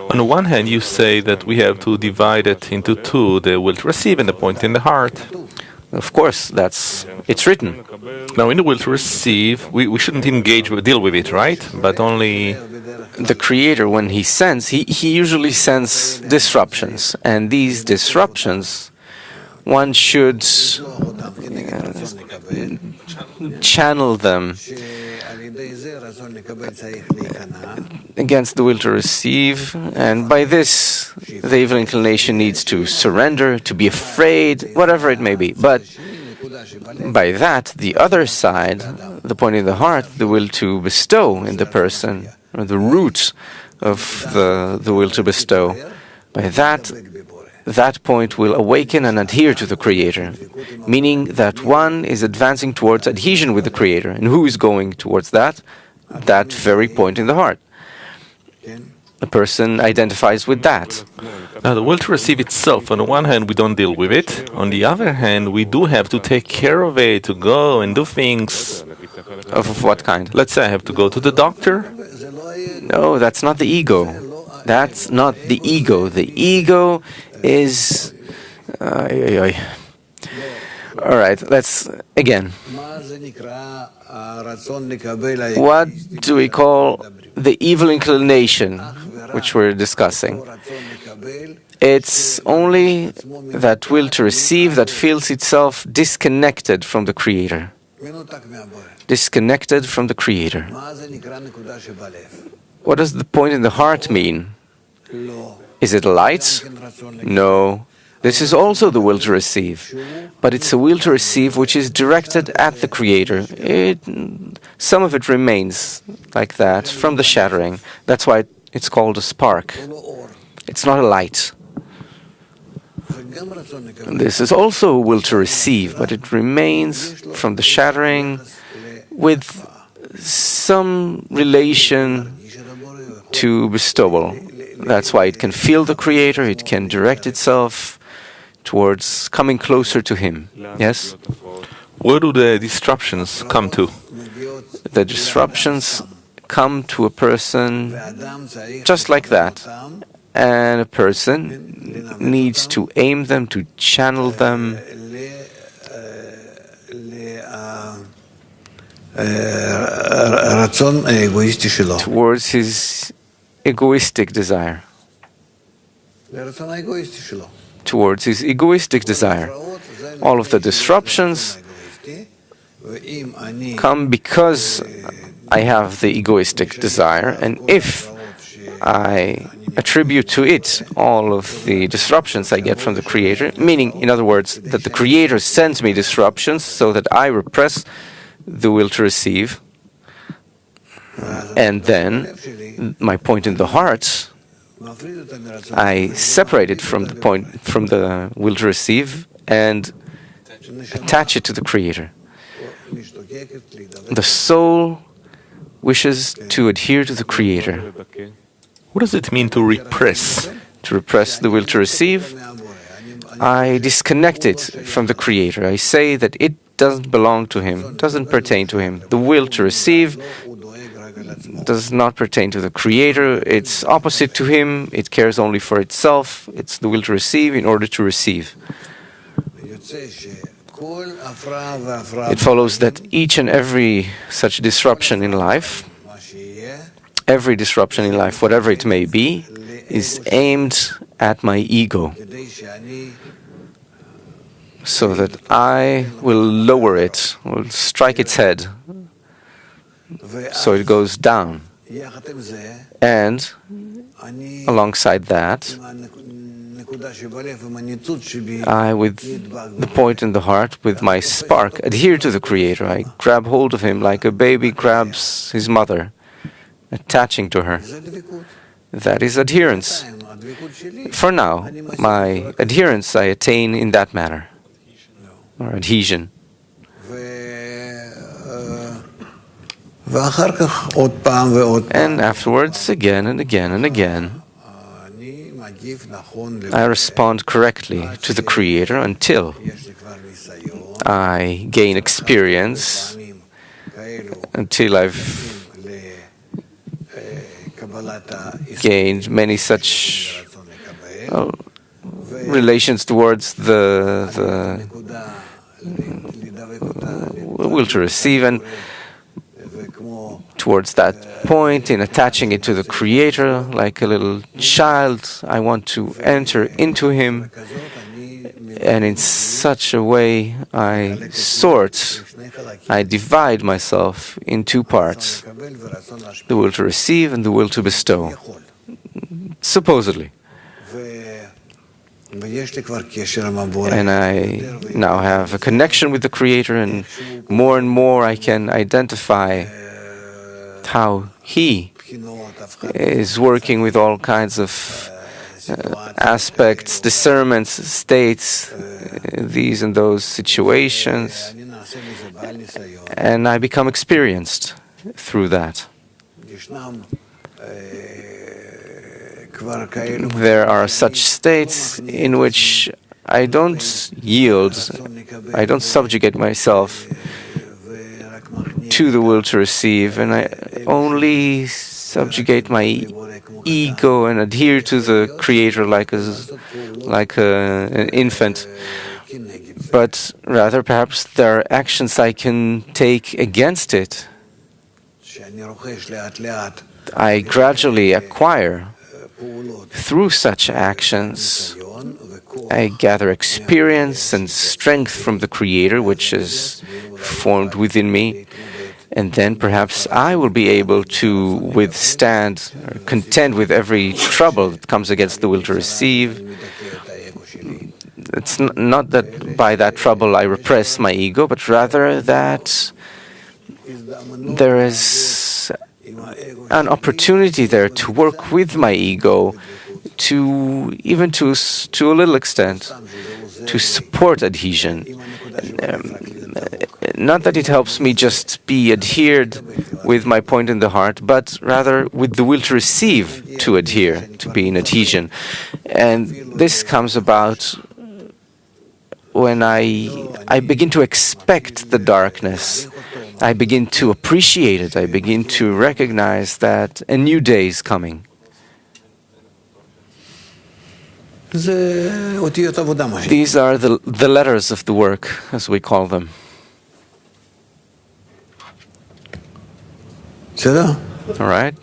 On the one hand, you say that we have to divide it into two, the will to receive and the point in the heart. Of course, it's written. Now, in the will to receive, we shouldn't deal with it, right? But only The Creator, when He sends, He usually sends disruptions. And these disruptions, one should channel them against the will to receive, and by this the evil inclination needs to surrender, to be afraid, whatever it may be. But by that, the other side, the point in the heart, the will to bestow in the person, or the root of the will to bestow, by that point will awaken and adhere to the Creator, meaning that one is advancing towards adhesion with the Creator. And who is going towards that? That very point in the heart. The person identifies with that. Now, the will to receive itself, on the one hand, we don't deal with it. On the other hand, we do have to take care of it, to go and do things. Of what kind? Let's say I have to go to the doctor. No, that's not the ego. That's not the ego. The ego is... All right, let's again. What do we call the evil inclination, which we're discussing? It's only that will to receive that feels itself disconnected from the Creator. Disconnected from the Creator. What does the point in the heart mean? Is it light? No. This is also the will to receive, but it's a will to receive which is directed at the Creator. Some of it remains like that from the shattering. That's why it's called a spark. It's not a light. This is also a will to receive, but it remains from the shattering with some relation to bestowal. That's why it can feel the Creator, it can direct itself towards coming closer to Him. Yes? Where do the disruptions come to? The disruptions come to a person just like that. And a person needs to aim them, to channel them towards his egoistic desire. Towards his egoistic desire. All of the disruptions come because I have the egoistic desire, and if I attribute to it all of the disruptions I get from the Creator, meaning, in other words, that the Creator sends me disruptions so that I repress the will to receive, and then my point in the heart, I separate it from the will to receive and attach it to the Creator. The soul wishes to adhere to the Creator. What does it mean to repress? To repress the will to receive, I disconnect it from the Creator. I say that it doesn't belong to Him, doesn't pertain to Him. The will to receive does not pertain to the Creator. It's opposite to Him. It cares only for itself. It's the will to receive in order to receive. It follows that each and every such disruption in life, every disruption in life, whatever it may be, is aimed at my ego, so that I will lower it, will strike its head, so it goes down. And alongside that, I, with the point in the heart, with my spark, adhere to the Creator. I grab hold of Him like a baby grabs his mother, attaching to her. That is adherence. For now, my adherence I attain in that manner, or adhesion. And afterwards, again and again and again, I respond correctly to the Creator until I gain experience, until I've gained many such relations towards the will to receive, and towards that point in attaching it to the Creator, like a little child, I want to enter into Him, and in such a way I divide myself in two parts, the will to receive and the will to bestow, supposedly. And I now have a connection with the Creator, and more I can identify how He is working with all kinds of aspects, discernments, states, these and those situations, and I become experienced through that. There are such states in which I don't yield, I don't subjugate myself to the will to receive, and I only subjugate my ego and adhere to the Creator like an infant. But rather, perhaps there are actions I can take against it. I gradually acquire through such actions. I gather experience and strength from the Creator, which is formed within me, and then perhaps I will be able to withstand or contend with every trouble that comes against the will to receive. It's not that by that trouble I repress my ego, but rather that there is an opportunity there to work with my ego, to even to a little extent, to support adhesion. Not that it helps me just be adhered with my point in the heart, but rather with the will to receive, to adhere, to be in adhesion. And this comes about when I begin to expect the darkness. I begin to appreciate it. I begin to recognize that a new day is coming. These are the letters of the work, as we call them. All right?